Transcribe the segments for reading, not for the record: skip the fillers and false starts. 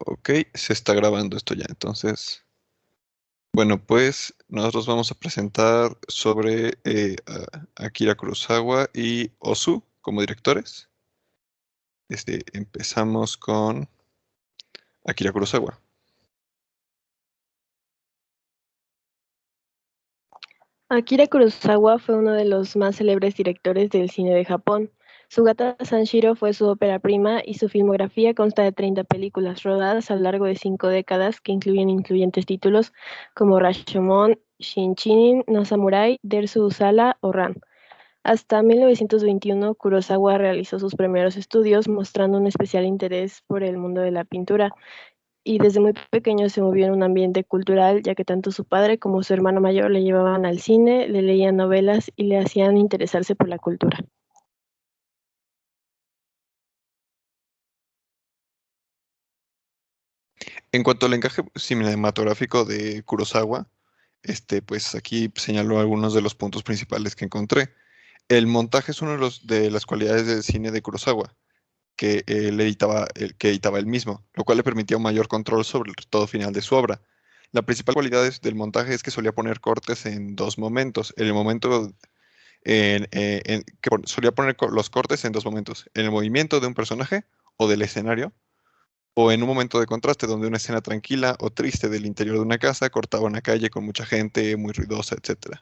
Ok, se está grabando esto ya, entonces. Bueno, pues nosotros vamos a presentar sobre Akira Kurosawa y Ozu como directores. Empezamos con Akira Kurosawa. Akira Kurosawa fue uno de los más célebres directores del cine de Japón. Sugata Sanshiro fue su ópera prima y su filmografía consta de 30 películas rodadas a lo largo de 5 décadas que incluyen influyentes títulos como Rashomon, Shinchinin no Samurai, Dersu Uzala o Ran. Hasta 1921, Kurosawa realizó sus primeros estudios mostrando un especial interés por el mundo de la pintura y desde muy pequeño se movió en un ambiente cultural, ya que tanto su padre como su hermano mayor le llevaban al cine, le leían novelas y le hacían interesarse por la cultura. En cuanto al encaje cinematográfico de Kurosawa, pues aquí señalo algunos de los puntos principales que encontré. El montaje es uno de las cualidades del cine de Kurosawa, que editaba él mismo, lo cual le permitía un mayor control sobre todo final de su obra. La principal cualidad del montaje es que solía poner cortes en dos momentos. En el momento solía poner los cortes en dos momentos, en el movimiento de un personaje o del escenario, o en un momento de contraste donde una escena tranquila o triste del interior de una casa cortaba una calle con mucha gente muy ruidosa, etc.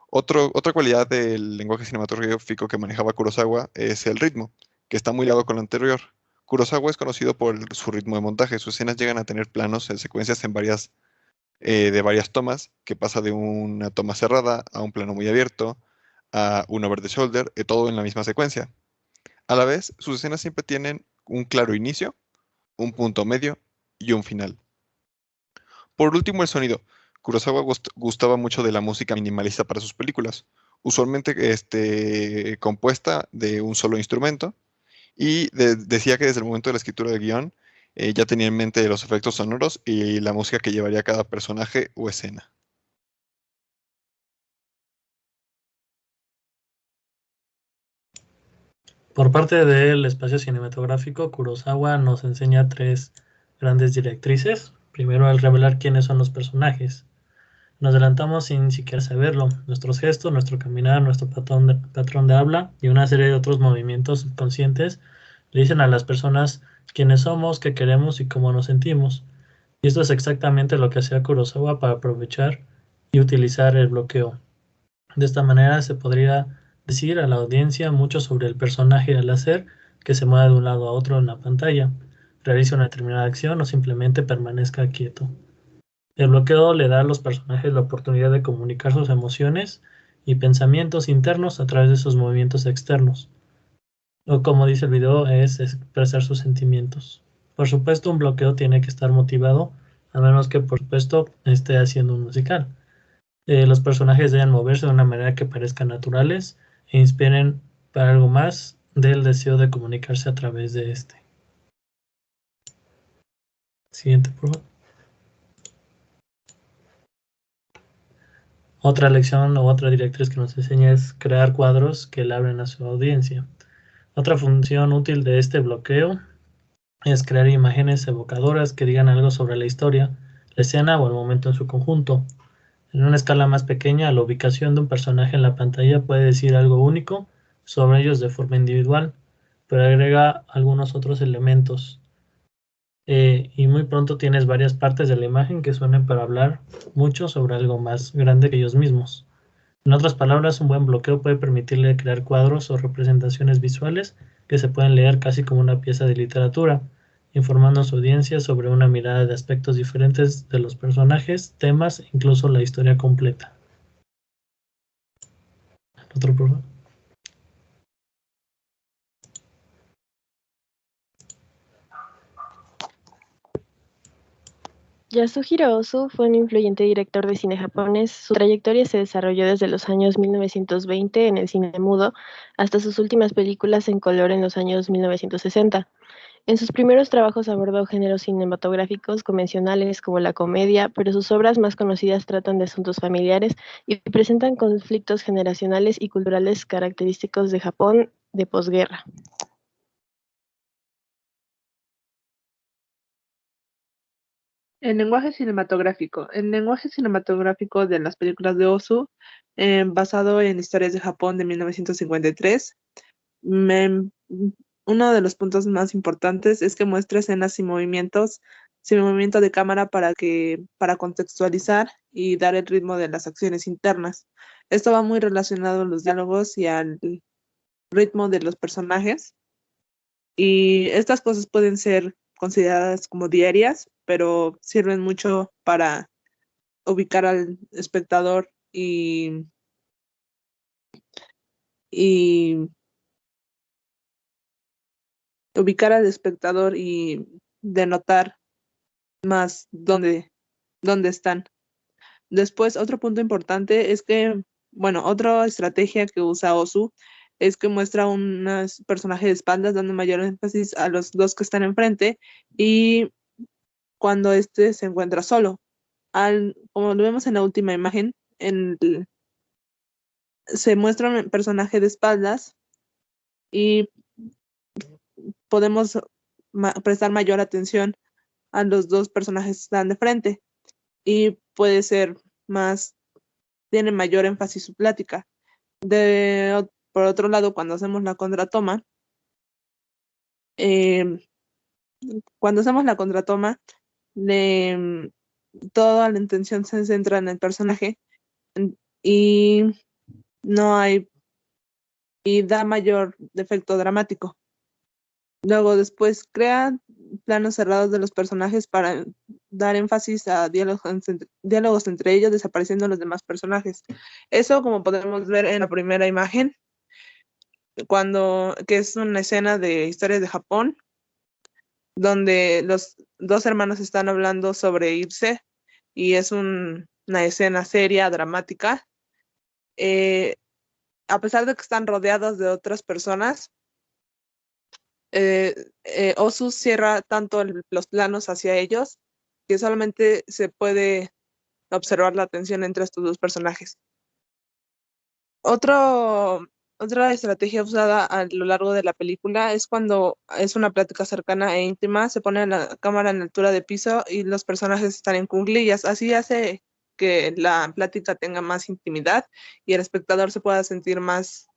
Otra cualidad del lenguaje cinematográfico que manejaba Kurosawa es el ritmo, que está muy ligado con lo anterior. Kurosawa es conocido por su ritmo de montaje. Sus escenas llegan a tener planos en secuencias de varias tomas, que pasa de una toma cerrada a un plano muy abierto, a un over the shoulder, todo en la misma secuencia. A la vez, sus escenas siempre tienen un claro inicio, un punto medio y un final. Por último, el sonido. Kurosawa gustaba mucho de la música minimalista para sus películas, usualmente compuesta de un solo instrumento, y decía que desde el momento de la escritura del guión ya tenía en mente los efectos sonoros y la música que llevaría cada personaje o escena. Por parte del espacio cinematográfico, Kurosawa nos enseña tres grandes directrices. Primero, al revelar quiénes son los personajes. Nos adelantamos sin siquiera saberlo. Nuestros gestos, nuestro caminar, nuestro patrón de habla y una serie de otros movimientos subconscientes le dicen a las personas quiénes somos, qué queremos y cómo nos sentimos. Y esto es exactamente lo que hacía Kurosawa para aprovechar y utilizar el bloqueo. De esta manera se podría decir a la audiencia mucho sobre el personaje al hacer que se mueva de un lado a otro en la pantalla, realice una determinada acción o simplemente permanezca quieto. El bloqueo le da a los personajes la oportunidad de comunicar sus emociones y pensamientos internos a través de sus movimientos externos, o como dice el video, es expresar sus sentimientos. Por supuesto, un bloqueo tiene que estar motivado, a menos que por supuesto esté haciendo un musical. Los personajes deben moverse de una manera que parezcan naturales e inspiren para algo más del deseo de comunicarse a través de este. Siguiente, por favor. Otra lección o otra directriz que nos enseña es crear cuadros que le abren a su audiencia. Otra función útil de este bloqueo es crear imágenes evocadoras que digan algo sobre la historia, la escena o el momento en su conjunto. En una escala más pequeña, la ubicación de un personaje en la pantalla puede decir algo único sobre ellos de forma individual, pero agrega algunos otros elementos. Y muy pronto tienes varias partes de la imagen que suenan para hablar mucho sobre algo más grande que ellos mismos. En otras palabras, un buen bloqueo puede permitirle crear cuadros o representaciones visuales que se pueden leer casi como una pieza de literatura, informando a su audiencia sobre una mirada de aspectos diferentes de los personajes, temas, incluso la historia completa. Otro, por favor. Yasuhiro Ozu fue un influyente director de cine japonés. Su trayectoria se desarrolló desde los años 1920 en el cine mudo hasta sus últimas películas en color en los años 1960. En sus primeros trabajos abordó géneros cinematográficos convencionales como la comedia, pero sus obras más conocidas tratan de asuntos familiares y presentan conflictos generacionales y culturales característicos de Japón de posguerra. El lenguaje cinematográfico. El lenguaje cinematográfico de las películas de Ozu, basado en historias de Japón de 1953, me- uno de los puntos más importantes es que muestra escenas sin movimientos, sin movimiento de cámara para contextualizar y dar el ritmo de las acciones internas. Esto va muy relacionado a los diálogos y al ritmo de los personajes. Y estas cosas pueden ser consideradas como diarias, pero sirven mucho para ubicar al espectador y ubicar al espectador y denotar más dónde están. Después, otro punto importante es que, bueno, otra estrategia que usa Osu es que muestra un personaje de espaldas dando mayor énfasis a los dos que están enfrente y cuando éste se encuentra solo. Como lo vemos en la última imagen, se muestra un personaje de espaldas y podemos prestar mayor atención a los dos personajes que están de frente y puede ser tiene mayor énfasis su plática. Por otro lado, eh, cuando hacemos la contratoma, le- toda la intención se centra en el personaje y no hay, y da mayor efecto dramático. Luego después crea planos cerrados de los personajes para dar énfasis a diálogos entre ellos, desapareciendo los demás personajes. Eso, como podemos ver en la primera imagen, que es una escena de historias de Japón, donde los dos hermanos están hablando sobre irse y es una escena seria, dramática. Eh, a pesar de que están rodeados de otras personas, Osu cierra tanto los planos hacia ellos que solamente se puede observar la tensión entre estos dos personajes. Otra estrategia usada a lo largo de la película es cuando es una plática cercana e íntima, se pone la cámara en altura de piso y los personajes están en cuclillas. Así hace que la plática tenga más intimidad y el espectador se pueda sentir más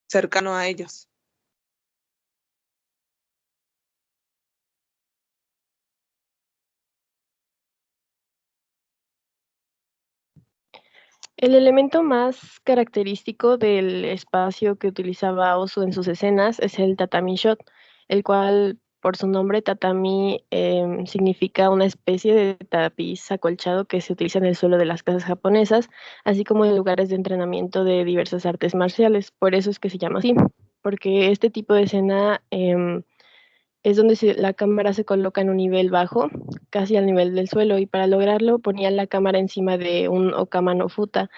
cercano a ellos. El elemento más característico del espacio que utilizaba Osu en sus escenas es el tatami shot, el cual, por su nombre, tatami significa una especie de tapiz acolchado que se utiliza en el suelo de las casas japonesas, así como en lugares de entrenamiento de diversas artes marciales. Por eso es que se llama así, porque este tipo de escena es donde la cámara se coloca en un nivel bajo, casi al nivel del suelo, y para lograrlo ponía la cámara encima de un okama no futa,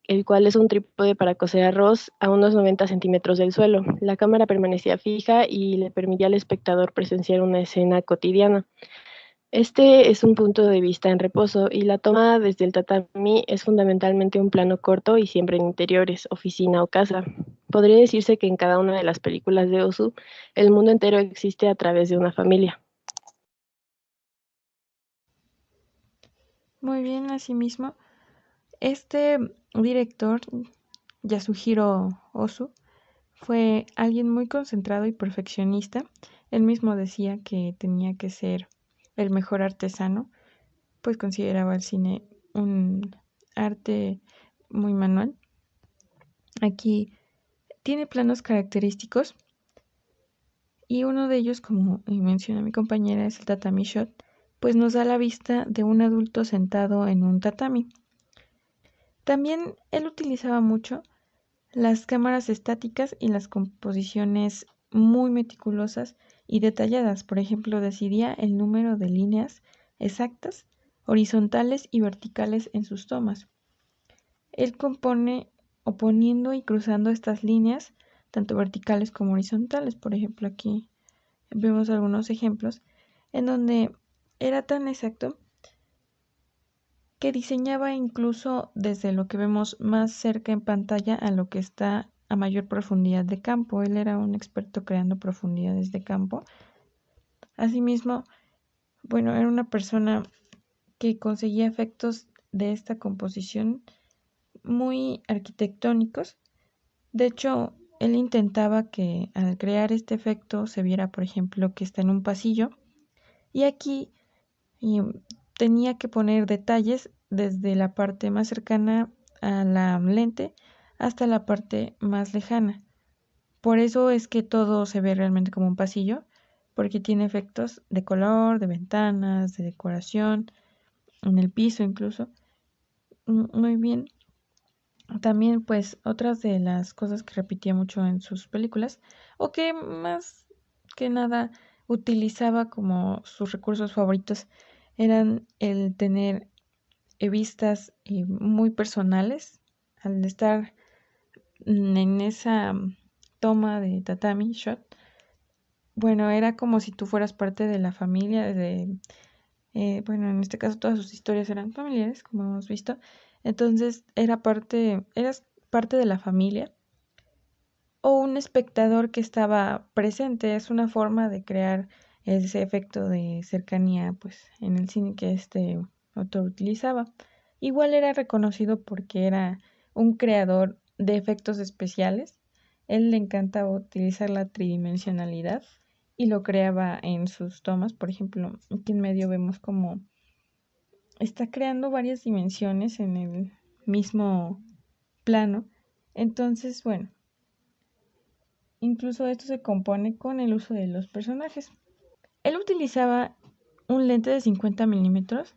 el cual es un trípode para cocer arroz a unos 90 centímetros del suelo. La cámara permanecía fija y le permitía al espectador presenciar una escena cotidiana. Este es un punto de vista en reposo y la toma desde el tatami es fundamentalmente un plano corto y siempre en interiores, oficina o casa. Podría decirse que en cada una de las películas de Ozu, el mundo entero existe a través de una familia. Muy bien, asimismo, este director, Yasuhiro Ozu, fue alguien muy concentrado y perfeccionista. Él mismo decía que tenía que ser el mejor artesano, pues consideraba el cine un arte muy manual. Aquí tiene planos característicos y uno de ellos, como menciona mi compañera, es el tatami shot, pues nos da la vista de un adulto sentado en un tatami. También él utilizaba mucho las cámaras estáticas y las composiciones muy meticulosas y detalladas. Por ejemplo, decidía el número de líneas exactas, horizontales y verticales en sus tomas. Él compone oponiendo y cruzando estas líneas, tanto verticales como horizontales. Por ejemplo, aquí vemos algunos ejemplos en donde era tan exacto que diseñaba incluso desde lo que vemos más cerca en pantalla a lo que está a mayor profundidad de campo. Él era un experto creando profundidades de campo. Asimismo, bueno, era una persona que conseguía efectos de esta composición muy arquitectónicos. De hecho, él intentaba que al crear este efecto se viera, por ejemplo, que está en un pasillo y aquí tenía que poner detalles desde la parte más cercana a la lente hasta la parte más lejana. Por eso es que todo se ve realmente como un pasillo, porque tiene efectos de color, de ventanas, de decoración, en el piso incluso. Muy bien. También pues otras de las cosas que repetía mucho en sus películas, o que más que nada utilizaba como sus recursos favoritos, eran el tener vistas muy personales. Al estar en esa toma de tatami shot, bueno, era como si tú fueras parte de la familia, bueno, en este caso todas sus historias eran familiares, como hemos visto, entonces eras parte de la familia o un espectador que estaba presente. Es una forma de crear ese efecto de cercanía, pues, en el cine que este autor utilizaba. Igual era reconocido porque era un creador de efectos especiales. Él le encantaba utilizar la tridimensionalidad y lo creaba en sus tomas. Por ejemplo, aquí en medio vemos como está creando varias dimensiones en el mismo plano. Entonces, bueno, incluso esto se compone con el uso de los personajes. Él utilizaba un lente de 50 milímetros,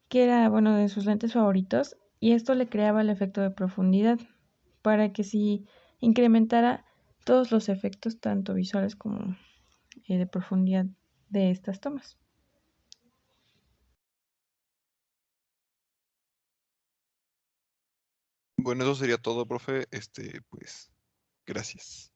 que era, bueno, de sus lentes favoritos, y esto le creaba el efecto de profundidad, para que sí incrementara todos los efectos, tanto visuales como de profundidad de estas tomas. Bueno, eso sería todo, profe. Pues, gracias.